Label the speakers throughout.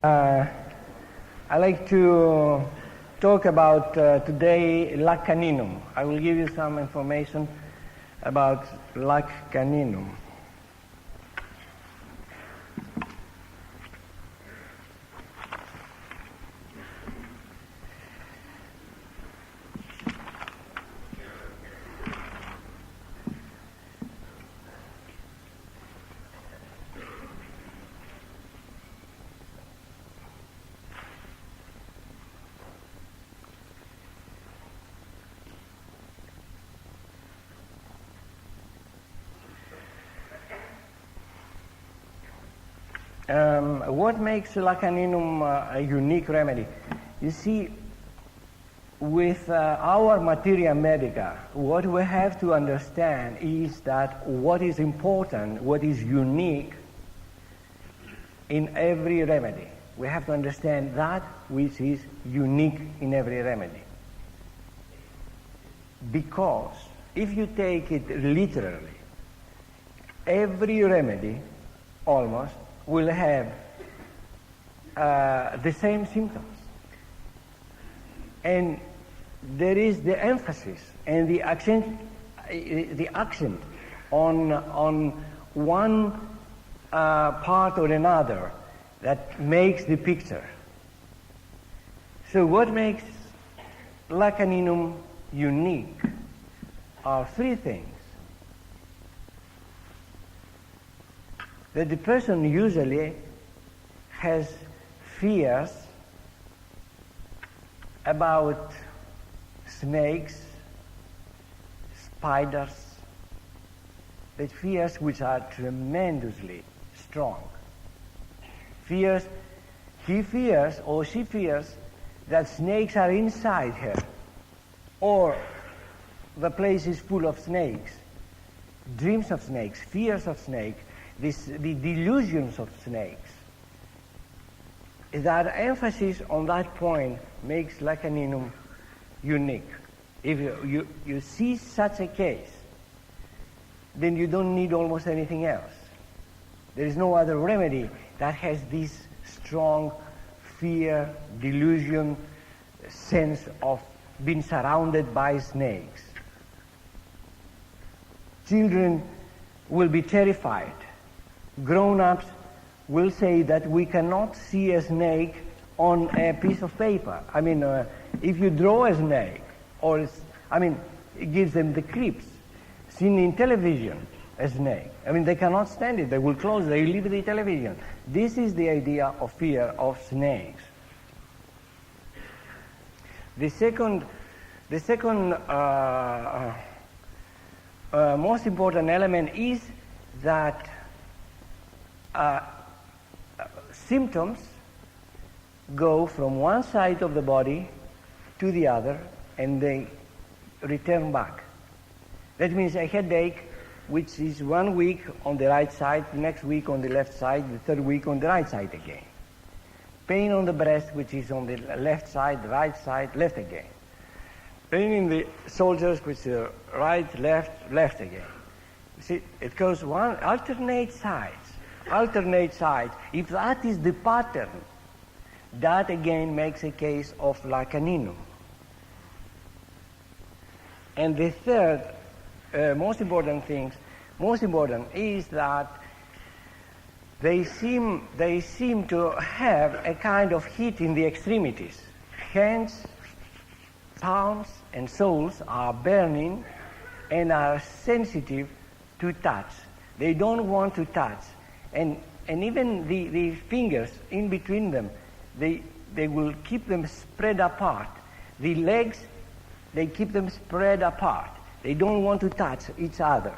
Speaker 1: I'd like to talk about today lac caninum. I will give you some information about lac caninum. What makes lac caninum a unique remedy? You see, with our materia medica, what we have to understand is that what is important, what is unique in every remedy. We have to understand that which is unique in every remedy. Because if you take it literally, every remedy almost will have the same symptoms. And there is the emphasis and the accent on one part or another that makes the picture. So what makes lac caninum unique are three things. That the person usually has fears about snakes, spiders, but fears which are tremendously strong. He fears or she fears that snakes are inside her, or the place is full of snakes, dreams of snakes, fears of snakes, the delusions of snakes. That emphasis on that point makes lac caninum unique. If you see such a case, then you don't need almost anything else. There is no other remedy that has this strong fear, delusion, sense of being surrounded by snakes. Children will be terrified. Grown-ups will say that we cannot see a snake on a piece of paper. I mean, if you draw a snake, it gives them the creeps. Seen in television, a snake. They cannot stand it. They will close, they leave the television. This is the idea of fear of snakes. The second most important element is that symptoms go from one side of the body to the other and they return back. That means a headache which is 1 week on the right side, the next week on the left side, the third week on the right side again. Pain on the breast which is on the left side, right side, left again. Pain in the shoulders which is right, left again. You see, it goes alternate sides. If that is the pattern, that again makes a case of lac caninum. And the third most important is that they seem to have a kind of heat in the extremities. Hands, palms and soles are burning and are sensitive to touch. They don't want to touch. And even the fingers in between them, they will keep them spread apart. The legs, they keep them spread apart. They don't want to touch each other.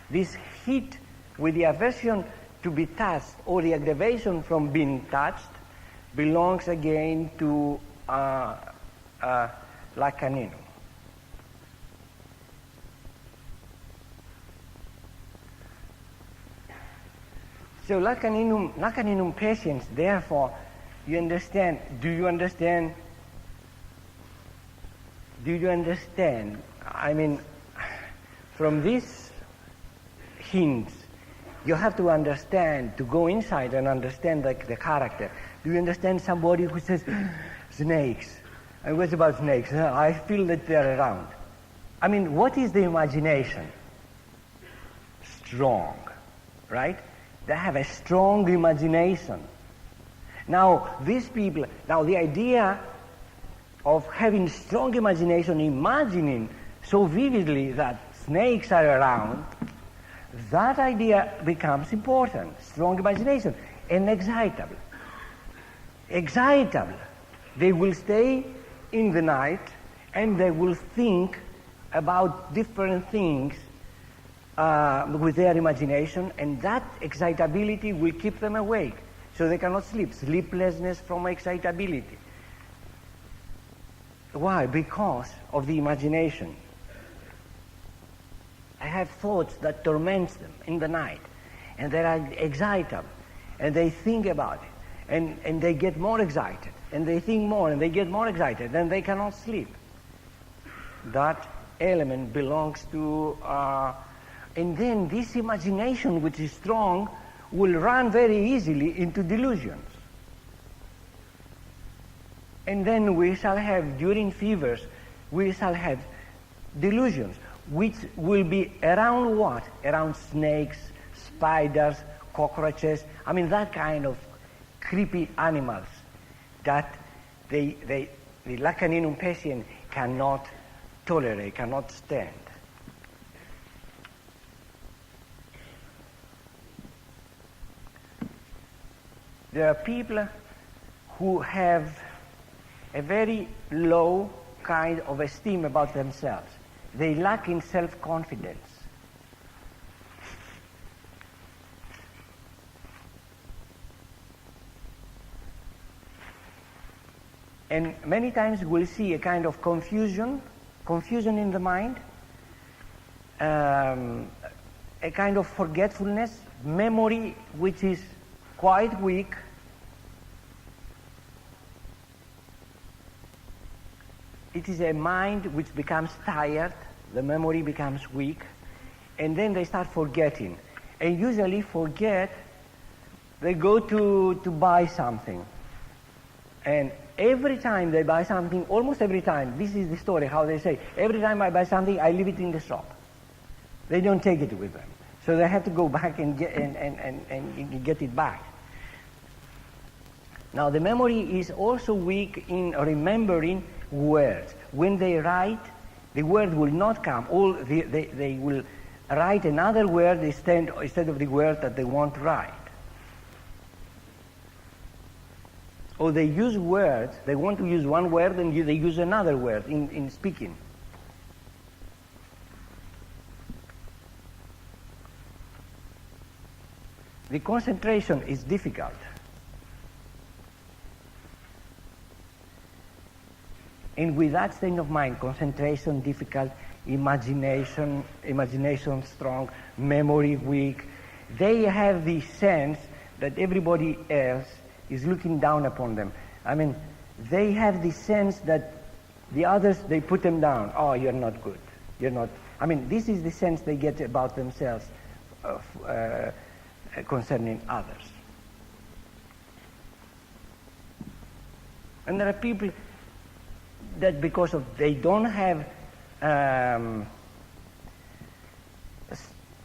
Speaker 1: This heat with the aversion to be touched or the aggravation from being touched belongs again to lac caninum. So lac caninum patients, therefore, do you understand? From these hints, You have to understand, to go inside and understand the character. Do you understand somebody who says, snakes? And what's about snakes? I feel that they're around. I mean, what is the imagination? Strong, right? They have a strong imagination. Now, these people, the idea of having strong imagination, imagining so vividly that snakes are around, that idea becomes important. Strong imagination and excitable. Excitable. They will stay in the night and they will think about different things with their imagination, and that excitability will keep them awake, so they cannot sleep. Sleeplessness from excitability. Why? Because of the imagination. They have thoughts that torment them in the night, and they are excitable, and they think about it, and they get more excited, and they think more, and they get more excited, and they cannot sleep. That element belongs to, and then this imagination, which is strong, will run very easily into delusions. And then we shall have, during fevers, we shall have delusions, which will be around what? Around snakes, spiders, cockroaches, I mean that kind of creepy animals that the caninum patient cannot tolerate, cannot stand. There are people who have a very low kind of esteem about themselves. They lack in self-confidence. And many times we'll see a kind of confusion in the mind, a kind of forgetfulness, memory which is quite weak. It is a mind which becomes tired, the memory becomes weak, and then they start forgetting. And usually forget, they go to buy something. And every time they buy something, almost every time, this is the story, how they say, every time I buy something, I leave it in the shop. They don't take it with them. So they have to go back and get it back. Now the memory is also weak in remembering words. When they write, the word will not come. They will write another word instead of the word that they want to write. Or they use words, they want to use one word and they use another word in speaking. The concentration is difficult. And with that state of mind, concentration difficult, imagination strong, memory weak, they have the sense that everybody else is looking down upon them. I mean, they have the sense that the others, they put them down. Oh, you're not good. You're not. I mean, this is the sense they get about themselves concerning others. And there are people that because of they don't have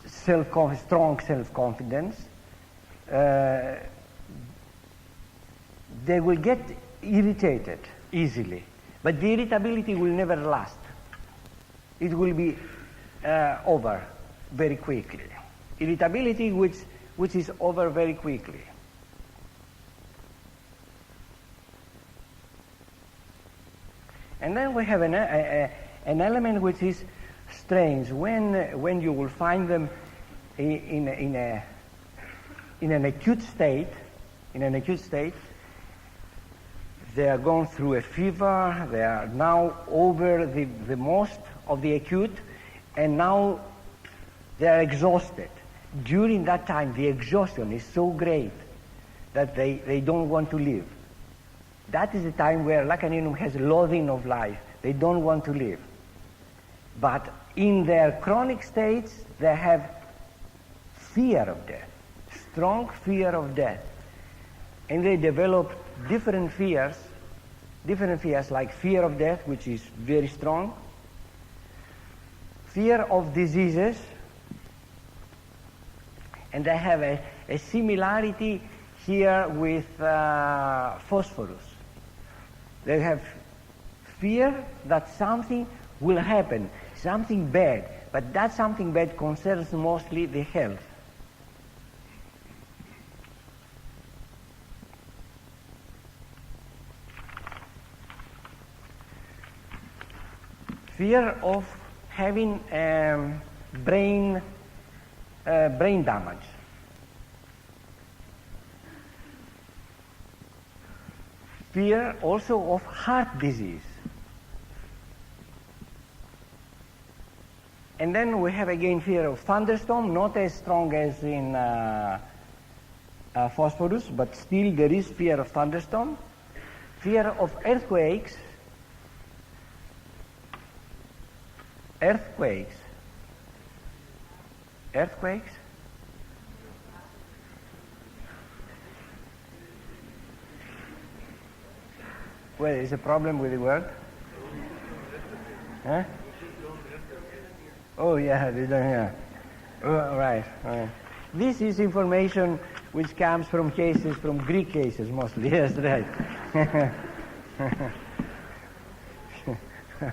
Speaker 1: strong self-confidence, they will get irritated easily, but the irritability will never last. It will be over very quickly. Irritability which is over very quickly. And then we have an element which is strange. When you will find them in an acute state, they are going through a fever. They are now over the most of the acute, and now they are exhausted. During that time, the exhaustion is so great that they don't want to live. That is the time where caninum has loathing of life. They don't want to live. But in their chronic states, they have fear of death. strong fear of death. And they develop different fears like fear of death, which is very strong, fear of diseases, and they have a similarity here with phosphorus. They have fear that something will happen, something bad, but that something bad concerns mostly the health. Fear of having brain damage. Fear also of heart disease. And then we have again fear of thunderstorm, not as strong as in phosphorus, but still there is fear of thunderstorm. Fear of earthquakes. Earthquakes. Well, is a problem with the word? Huh? Oh, yeah, they don't hear. Oh, right. This is information which comes from cases, from Greek cases mostly. Yes, right.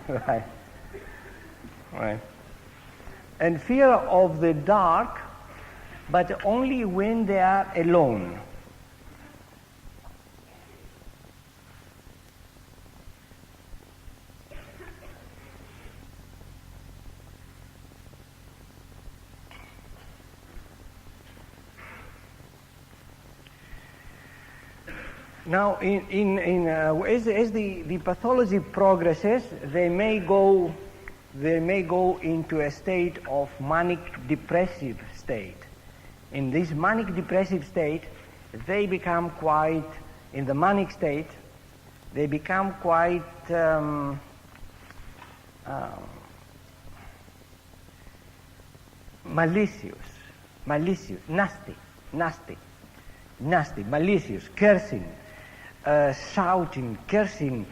Speaker 1: Right. Right. And fear of the dark, but only when they are alone. Now, as the pathology progresses, they may go into a state of manic depressive state. In this manic depressive state, they become quite, in the manic state, they become quite malicious, nasty, malicious, cursing, shouting, cursing,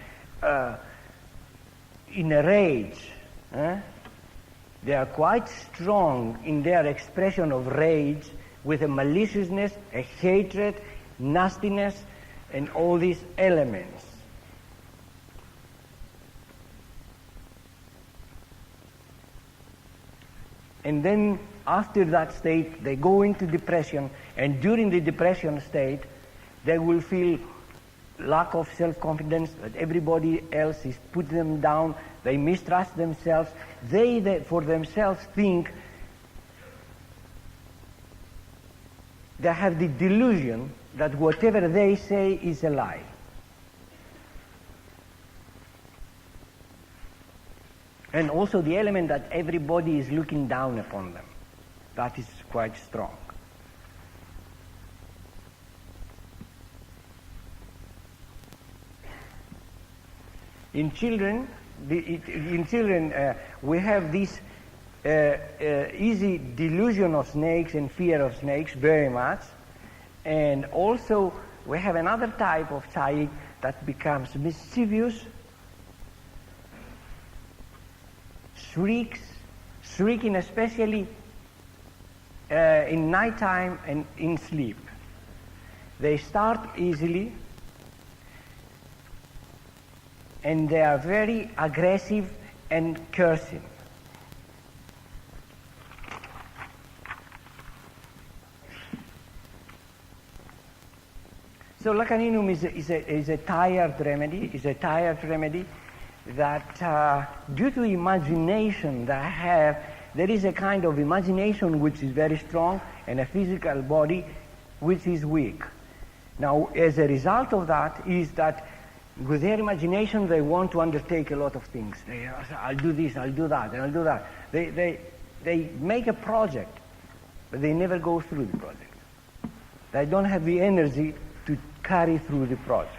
Speaker 1: in a rage. They are quite strong in their expression of rage, with a maliciousness, a hatred, nastiness, and all these elements. And then after that state, they go into depression, and during the depression state, they will feel lack of self-confidence, that everybody else is putting them down. They mistrust themselves. They for themselves think, they have the delusion that whatever they say is a lie. And also the element that everybody is looking down upon them. That is quite strong. In children, we have this easy delusion of snakes and fear of snakes very much. And also we have another type of child that becomes mischievous, shrieking especially in nighttime and in sleep. They start easily, and they are very aggressive and cursing. So caninum is a tired remedy, that due to imagination that I have, there is a kind of imagination which is very strong and a physical body which is weak. Now, as a result of that is that with their imagination they want to undertake a lot of things. I'll do this, I'll do that, and I'll do that. They make a project, but they never go through the project. They don't have the energy to carry through the project.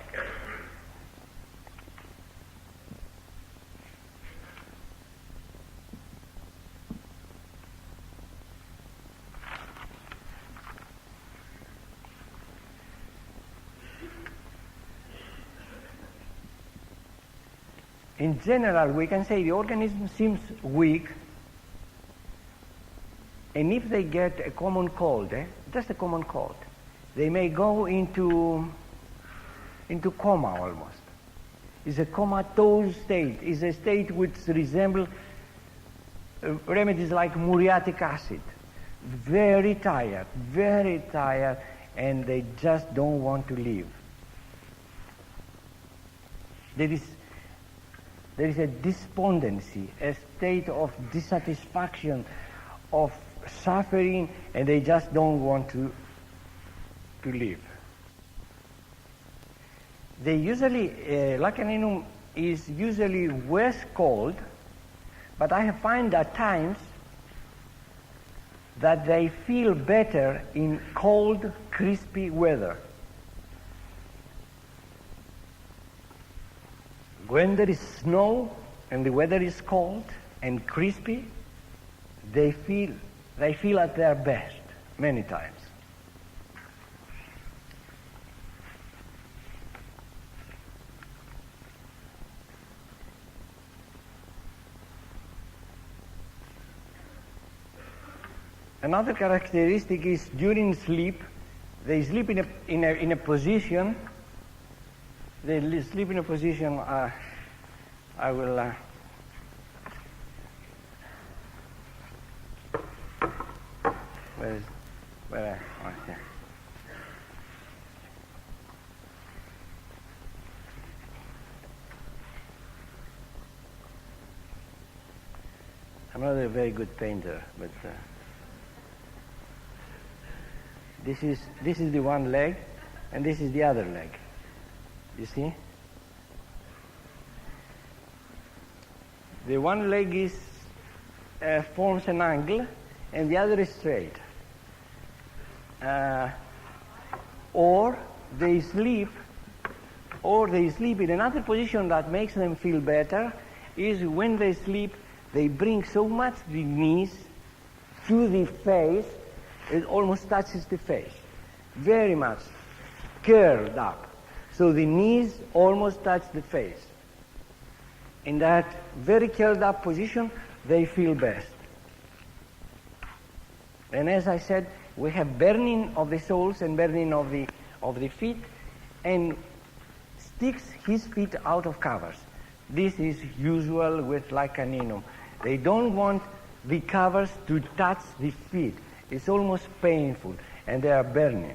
Speaker 1: in general, we can say the organism seems weak, and if they get a common cold, just a common cold, they may go into coma almost. It's a comatose state. It's a state which resembles remedies like muriatic acid. Very tired, and they just don't want to live. There is a despondency, a state of dissatisfaction, of suffering, and they just don't want to live. They usually, caninum is usually worse cold, but I have found at times that they feel better in cold, crispy weather. When there is snow and the weather is cold and crispy, they feel at their best many times. Another characteristic is during sleep, they sleep in a position. They sleep in a position. I will. Where? Okay. I'm not a very good painter, but this is the one leg, and this is the other leg. You see? The one leg forms an angle, and the other is straight. Or they sleep in another position that makes them feel better. Is when they sleep, they bring so much the knees to the face, it almost touches the face, very much curled up. So the knees almost touch the face. In that very curled up position, they feel best. And as I said, we have burning of the soles and burning of the feet, and sticks his feet out of covers. This is usual with caninum. They don't want the covers to touch the feet. It's almost painful, and they are burning.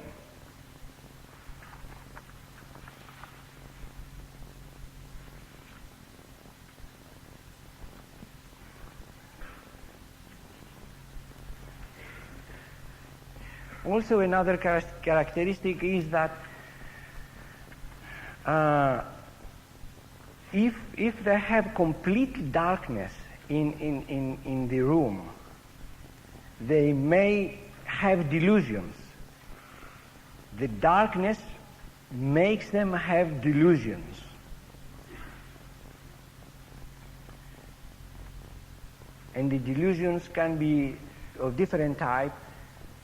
Speaker 1: Also, another characteristic is that if they have complete darkness in the room, they may have delusions. The darkness makes them have delusions. And the delusions can be of different type,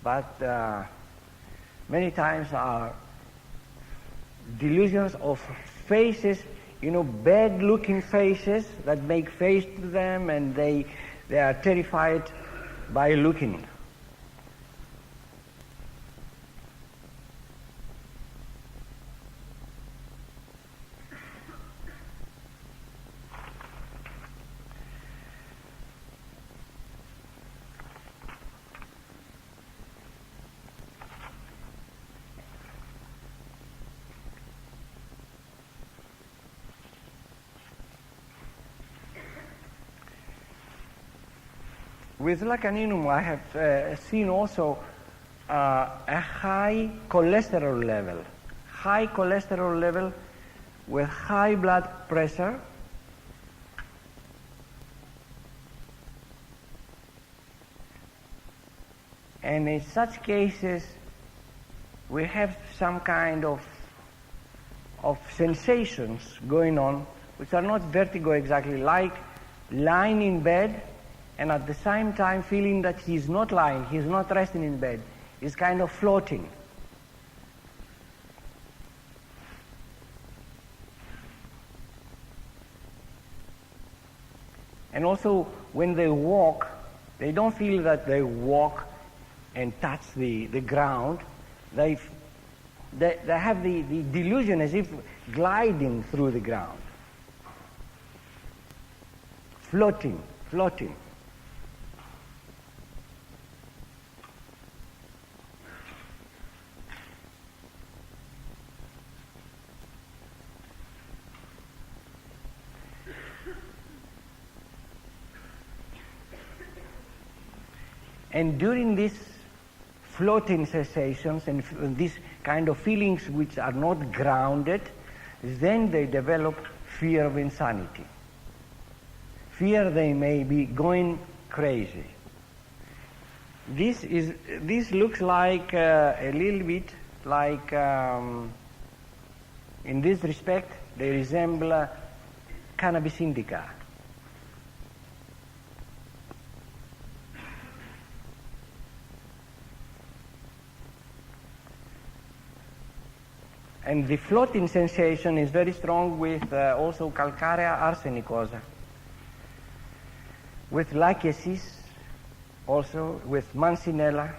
Speaker 1: but many times are delusions of faces, bad-looking faces that make face to them, and they are terrified by looking. With caninum, I have seen also a high cholesterol level with high blood pressure, and in such cases we have some kind of sensations going on which are not vertigo exactly, like lying in bed and at the same time feeling that he's not lying, he's not resting in bed, he's kind of floating. And also, when they walk, they don't feel that they walk and touch the ground. They have the delusion as if gliding through the ground, floating. And during these floating sensations and these kind of feelings which are not grounded, then they develop fear of insanity. Fear they may be going crazy. This looks like a little bit like, in this respect, they resemble cannabis indica. And the floating sensation is very strong with also calcarea arsenicosa, with lachesis, also with mancinella.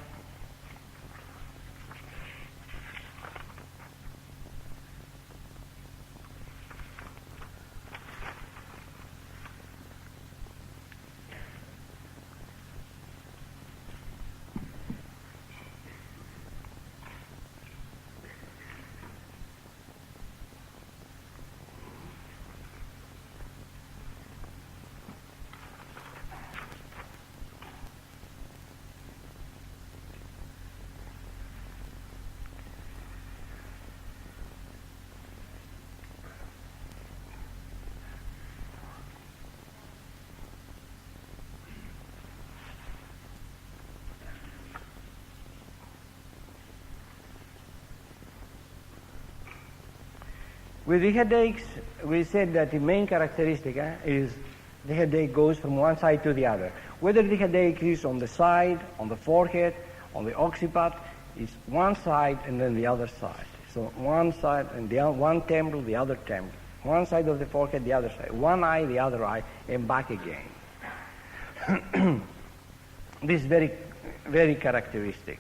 Speaker 1: With the headaches, we said that the main characteristic is the headache goes from one side to the other. Whether the headache is on the side, on the forehead, on the occiput, it's one side and then the other side. So one side and one temple, the other temple. One side of the forehead, the other side. One eye, the other eye, and back again. This is very, very characteristic.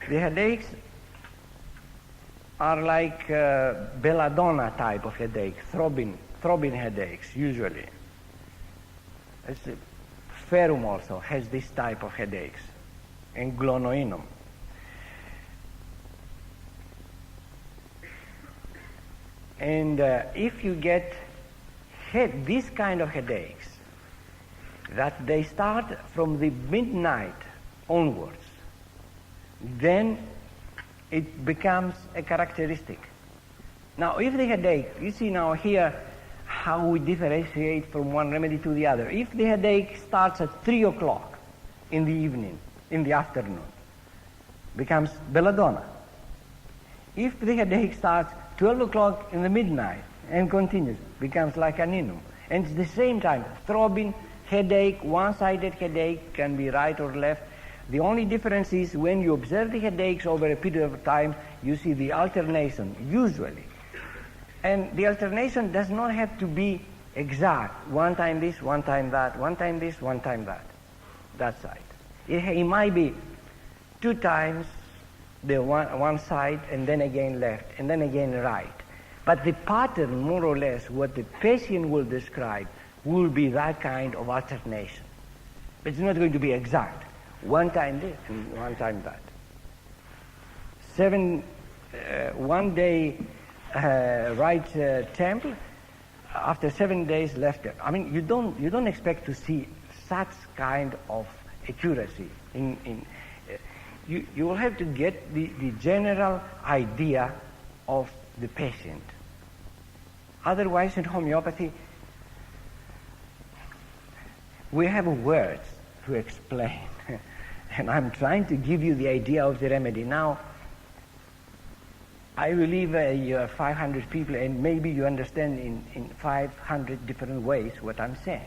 Speaker 1: The headaches are like belladonna type of headache, throbbing headaches usually. Ferrum also has this type of headaches, and glonoinum. And if you get this kind of headaches, that they start from the midnight onwards, then it becomes a characteristic. Now, if the headache, you see now here how we differentiate from one remedy to the other. If the headache starts at 3 o'clock in the evening, in the afternoon, becomes belladonna. If the headache starts 12 o'clock in the midnight and continues, becomes like caninum. And at the same time, throbbing headache, one-sided headache, can be right or left. The only difference is when you observe the headaches over a period of time, you see the alternation, usually. And the alternation does not have to be exact. One time this, one time that, one time this, one time that side. It might be 2 times the one side and then again left and then again right. But the pattern, more or less, what the patient will describe will be that kind of alternation. It's not going to be exact. One time this and one time that. 1 day right temple, after 7 days left. I mean, you don't expect to see such kind of accuracy. You will have to get the general idea of the patient. Otherwise, in homeopathy, we have words to explain. And I'm trying to give you the idea of the remedy. Now, I believe you are 500 people, and maybe you understand in 500 different ways what I'm saying.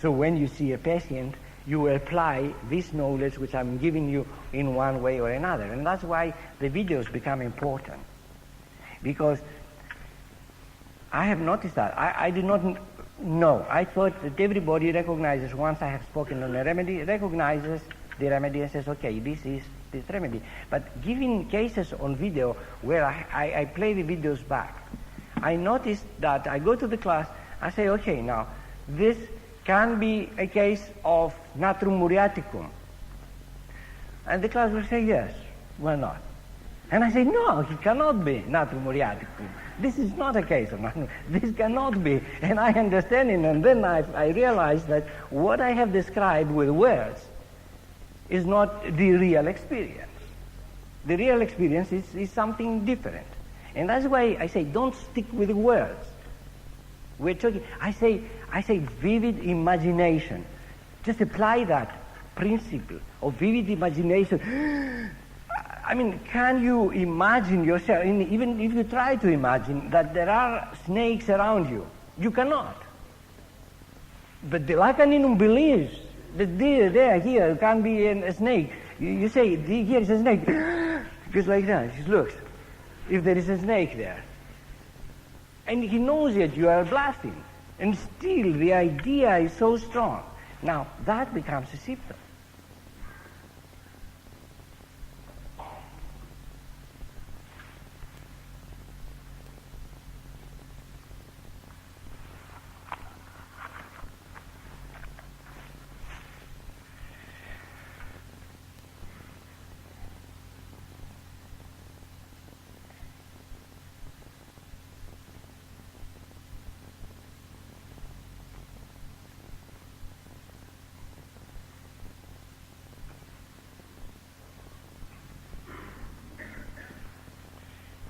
Speaker 1: So when you see a patient, you apply this knowledge which I'm giving you in one way or another. And that's why the videos become important. Because I have noticed that. I did not No, I thought that everybody recognizes, once I have spoken on a remedy, recognizes the remedy and says, okay, this is this remedy. But given cases on video where I play the videos back, I noticed that I go to the class, I say, okay, now, this can be a case of natrum muriaticum. And the class will say, yes, why not? And I say, no, it cannot be natrum muriaticum. This is not a case of natrum. This cannot be. And I understand it, and then I realize that what I have described with words is not the real experience. The real experience is something different. And that's why I say, don't stick with the words. We're talking, I say vivid imagination. Just apply that principle of vivid imagination. I mean, can you imagine yourself, even if you try to imagine that there are snakes around you, you cannot. But the caninum believes that here can be a snake. You say, here is a snake. Just like that, he looks. If there is a snake there. And he knows that you are bluffing. And still the idea is so strong. Now, that becomes a symptom.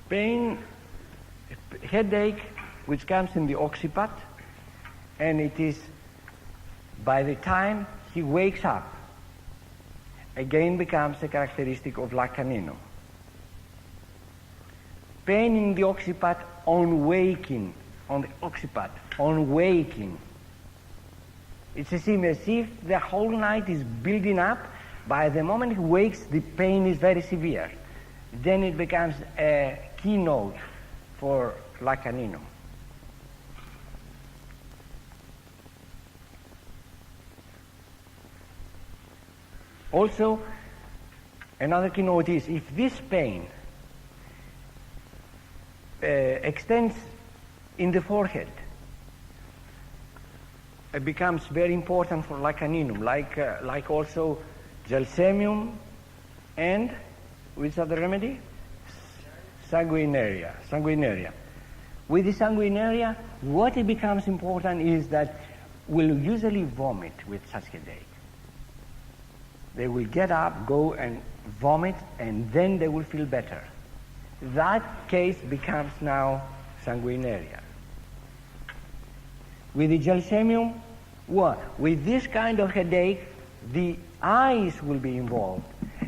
Speaker 1: Pain, headache, which comes in the occiput, and it is by the time he wakes up, again becomes a characteristic of caninum. Pain in the occiput on waking, on the occiput, on waking. It's as if the whole night is building up. By the moment he wakes, the pain is very severe. Then it becomes a keynote for caninum. Also, another keynote is if this pain extends in the forehead, it becomes very important for caninum, like also gelsemium and which other remedy? Sanguinaria. With the sanguinaria, what it becomes important is that we'll usually vomit with such headache. They will get up, go and vomit, and then they will feel better. That case becomes now sanguinaria. With the gelsemium, what? With this kind of headache, the eyes will be involved,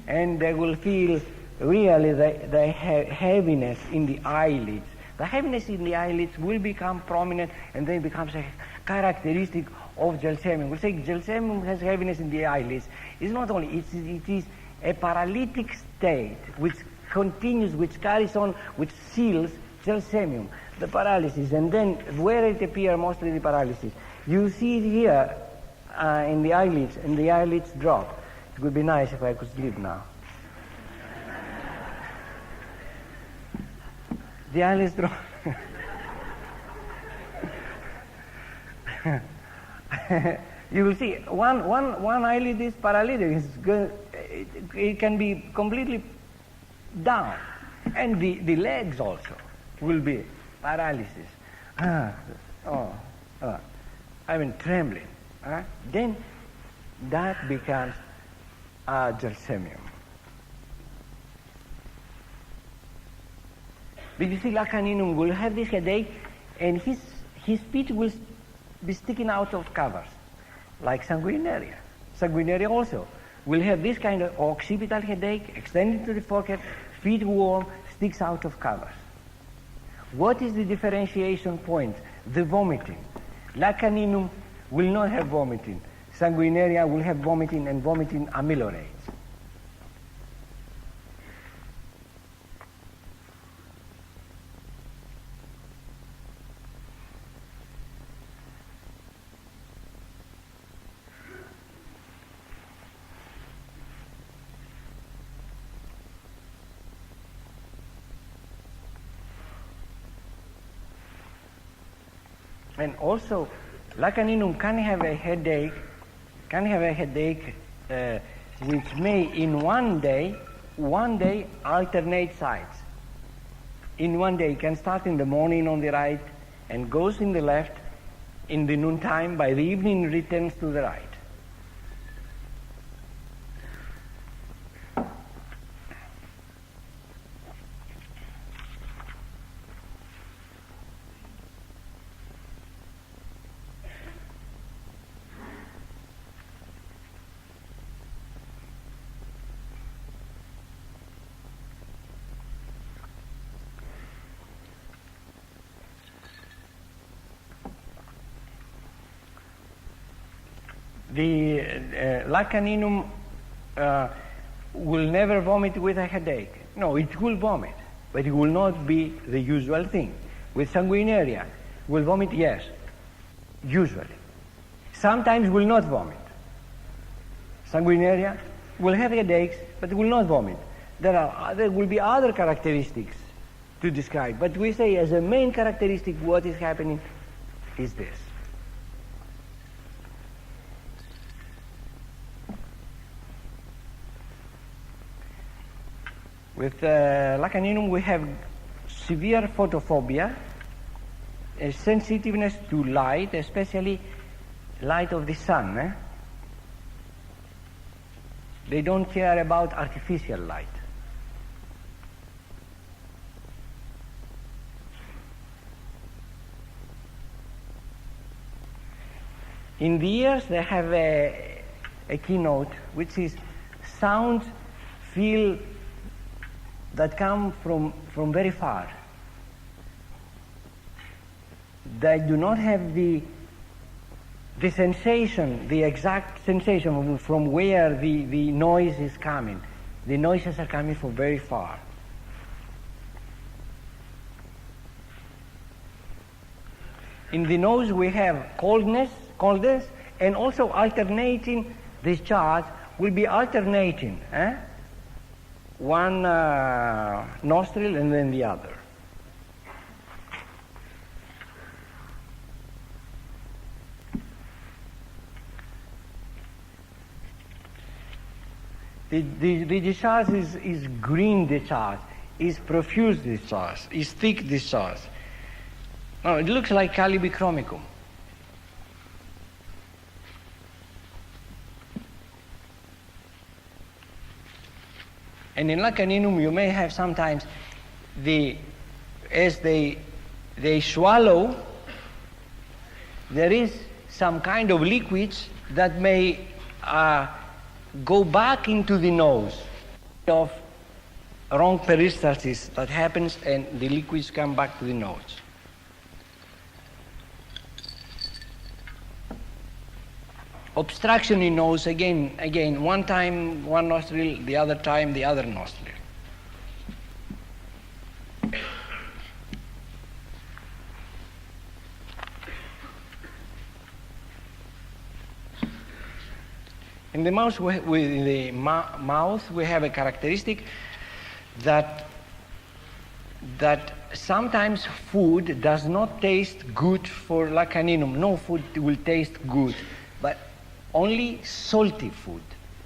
Speaker 1: and they will feel really the heaviness in the eyelids. The heaviness in the eyelids will become prominent, and then becomes a characteristic of gelsemium. We say gelsemium has heaviness in the eyelids. It's not only, it is a paralytic state which continues, which carries on, which seals gelsemium, the paralysis. And then where it appears, mostly the paralysis. You see it here in the eyelids, and the eyelids drop. It would be nice if I could sleep now. The eyelids drop. You will see one eyelid is paralytic. It can be completely down, and the legs also will be paralysis. I mean trembling. Then that becomes gelsemium. But you see, caninum will have this headache, and his feet will be sticking out of covers, like sanguinaria. Sanguinaria also will have this kind of occipital headache, extending to the forehead, feet warm, sticks out of covers. What is the differentiation point? The vomiting. Caninum will not have vomiting. Sanguinaria will have vomiting, and vomiting ameliorates. And also, caninum can have a headache, which may in one day alternate sides. In one day, it can start in the morning on the right and goes in the left in the noontime. By the evening, returns to the right. The caninum will never vomit with a headache. No, it will vomit, but it will not be the usual thing. With sanguinaria, will vomit, yes, usually. Sometimes will not vomit. Sanguinaria will have headaches, but will not vomit. There will be other characteristics to describe, but we say as a main characteristic what is happening is this. With caninum we have severe photophobia, a sensitiveness to light, especially light of the sun. They don't care about artificial light. In the ears they have a keynote, which is sounds, feel, that come from very far. They do not have the sensation, the exact sensation from where the noise is coming. The noises are coming from very far. In the nose we have coldness, and also alternating discharge will be alternating. One nostril and then the other. The discharge is green discharge, is profuse discharge, is thick discharge. Now it looks like calibichromicum. And in caninum you may have sometimes as they swallow, there is some kind of liquids that may go back into the nose of wrong peristalsis that happens, and the liquids come back to the nose. Obstruction in nose, again, one time one nostril, the other time the other nostril. In the mouth, we have a characteristic that sometimes food does not taste good for caninum. No food will taste good, but only salty food.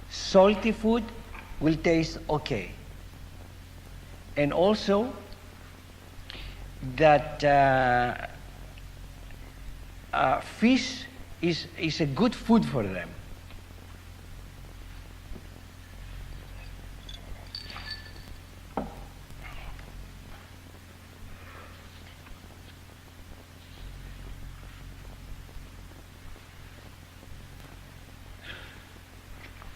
Speaker 1: Salty food will taste okay. And also that fish is a good food for them.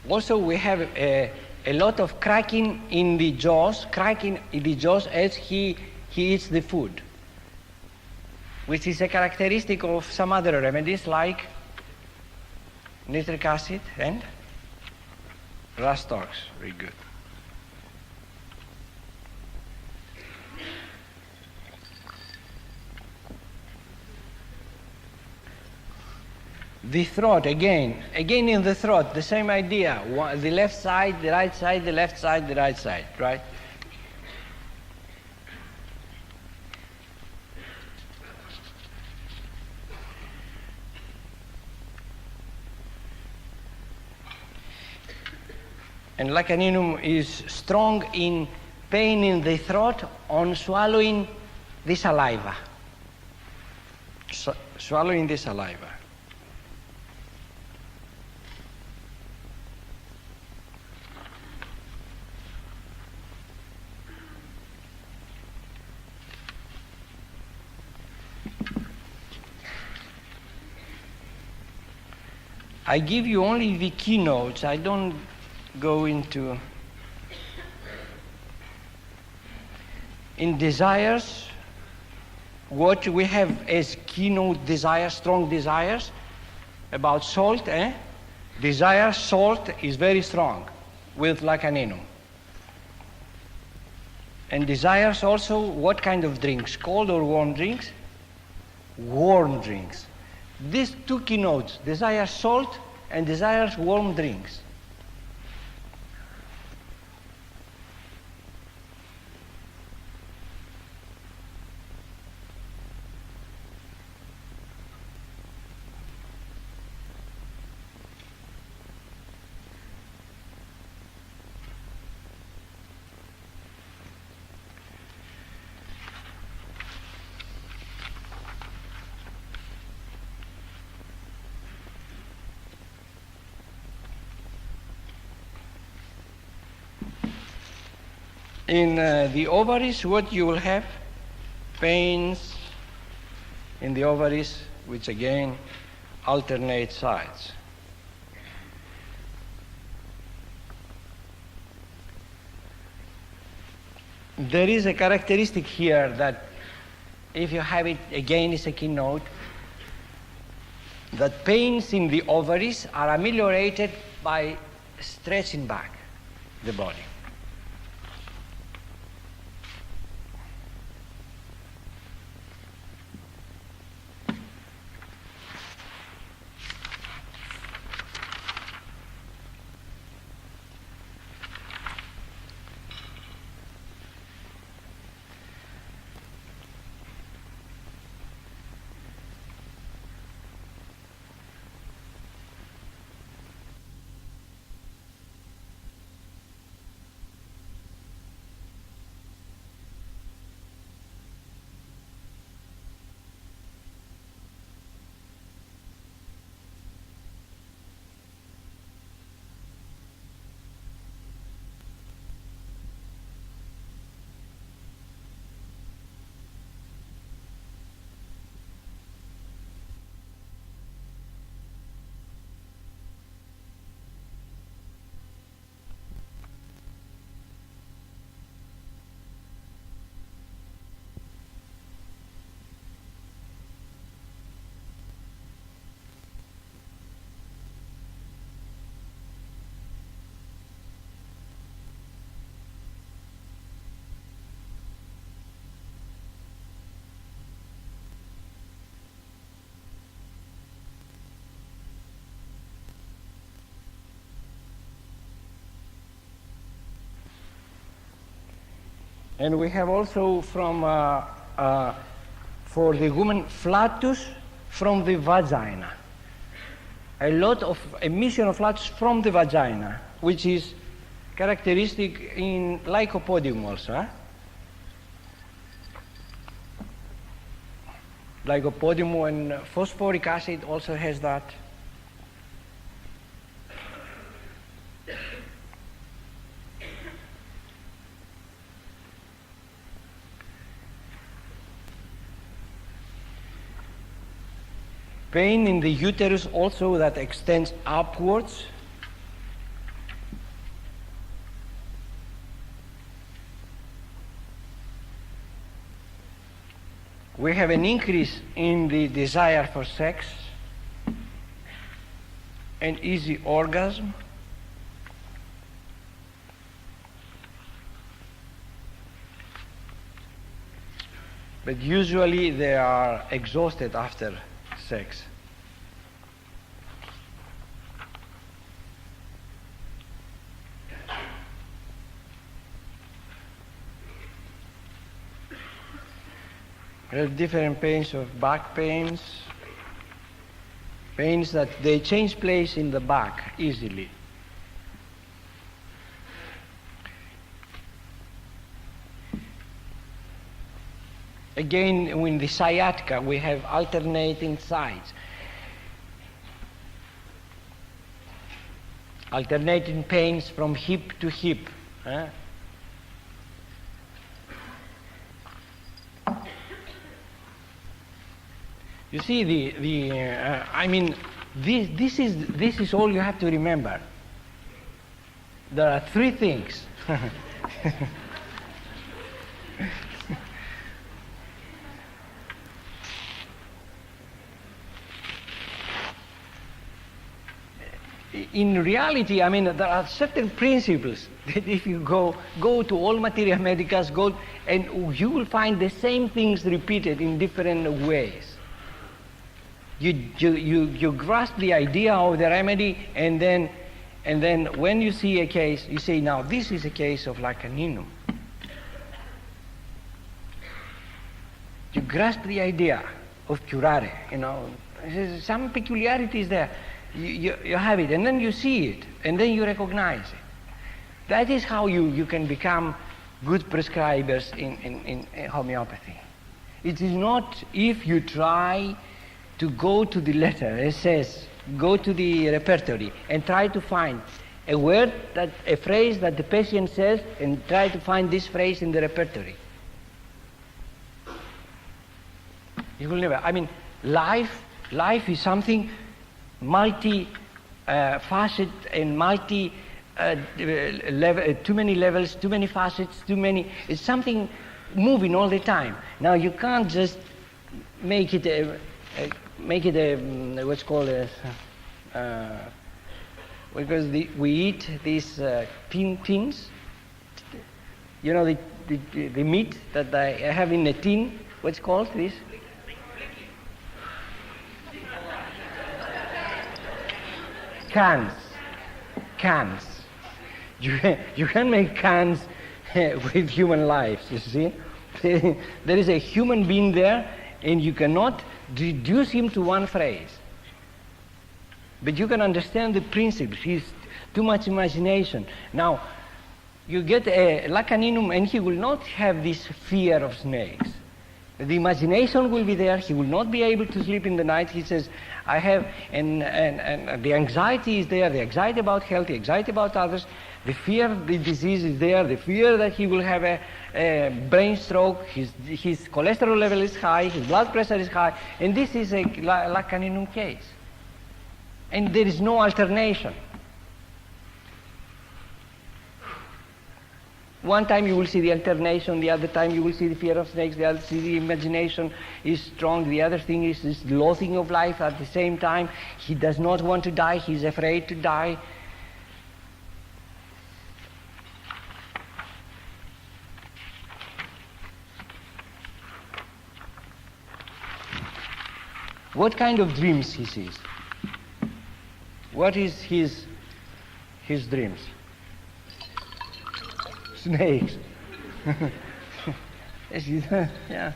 Speaker 1: Also, we have a lot of cracking in the jaws as he eats the food, which is a characteristic of some other remedies like nitric acid and rastox. Very good. The throat, again in the throat, the same idea. The left side, the right side, the left side, the right side, right? And caninum is strong in pain in the throat on swallowing the saliva. Swallowing the saliva. I give you only the keynotes. I don't go into. In desires, what we have as keynote desires, strong desires, about salt, Desire, salt is very strong with caninum. And desires also what kind of drinks, cold or warm drinks? Warm drinks. These two keynotes, desire salt and desires warm drinks. In the ovaries, what you will have? Pains in the ovaries, which again alternate sides. There is a characteristic here that if you have it, again, is a keynote, that pains in the ovaries are ameliorated by stretching back the body. And we have also from, for the woman, flatus from the vagina. A lot of emission of flatus from the vagina, which is characteristic in lycopodium also. Lycopodium and phosphoric acid also has that. Pain in the uterus also that extends upwards. We have an increase in the desire for sex and easy orgasm. But usually they are exhausted after sex. We have different pains of back pains, pains that they change place in the back easily. Again, in the sciatica, we have alternating sides. Alternating pains from hip to hip. You see, this is all you have to remember. There are three things. In reality, there are certain principles that if you go to all materia medicas, and you will find the same things repeated in different ways. You grasp the idea of the remedy, and then when you see a case, you say, now this is a case of like caninum. You grasp the idea of curare, some peculiarities there. You have it, and then you see it, and then you recognize it. That is how you can become good prescribers in homeopathy. It is not if you try to go to the letter, it says, go to the repertory and try to find a phrase that the patient says, and try to find this phrase in the repertory. You will never. Life is something multi-facet and level, too many levels, too many facets, it's something moving all the time. Now you can't just make it a what's called because we eat these tins, the meat that I have in a tin, what's called this? Cans. You can make cans with human lives, you see. There is a human being there, and you cannot reduce him to one phrase. But you can understand the principle. He's too much imagination. Now, you get a caninum, and he will not have this fear of snakes. The imagination will be there. He will not be able to sleep in the night. He says, I have, and the anxiety is there, the anxiety about health, the anxiety about others, the fear of the disease is there, the fear that he will have a brain stroke, his cholesterol level is high, his blood pressure is high, and this is a caninum case. And there is no alternation. One time you will see the alternation, the other time you will see the fear of snakes, the other see the imagination is strong, the other thing is this loathing of life at the same time. He does not want to die, he's afraid to die. What kind of dreams he sees? What is his dreams? Snakes. Yeah.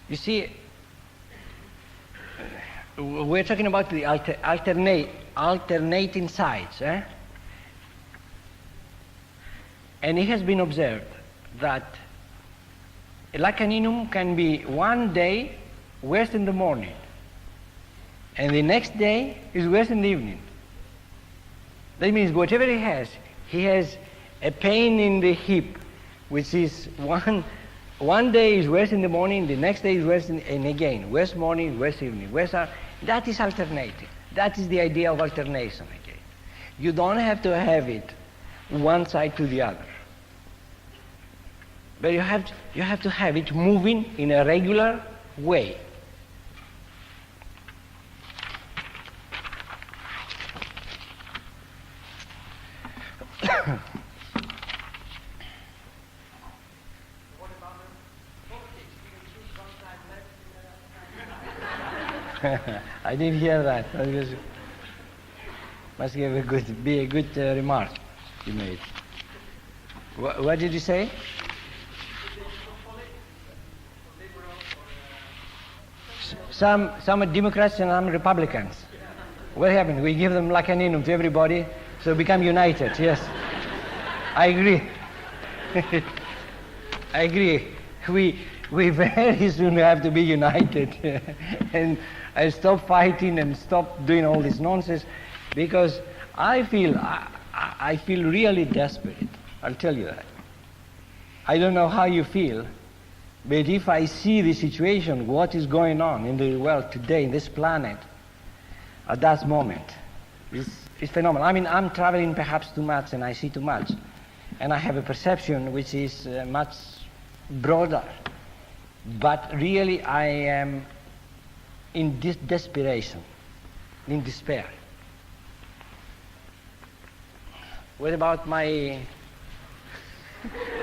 Speaker 1: You see, we're talking about the alternating sides, and it has been observed that caninum can be one day worse in the morning, and the next day is worse in the evening. That means whatever he has a pain in the hip, which is one day is worse in the morning, the next day is worse, and again, worse morning, worse evening, that is alternating. That is the idea of alternation again. You don't have to have it one side to the other. But you have to have it moving in a regular way. I didn't hear that. Must be a good remark you made. What did you say? Some are Democrats and some Republicans. What happened? We give them like caninum to everybody, so become united. Yes, I agree. I agree. We very soon have to be united and stop fighting and stop doing all this nonsense, because I feel really desperate. I'll tell you that. I don't know how you feel, but if I see the situation, what is going on in the world today, in this planet, at that moment, it's phenomenal. I mean, I'm traveling perhaps too much and I see too much, and I have a perception which is much broader. But really, I am in desperation, in despair. What about my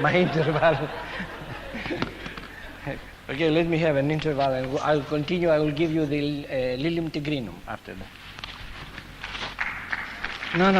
Speaker 1: interval? Okay, let me have an interval, and I'll continue. I will give you the Lilium tigrinum after that. No.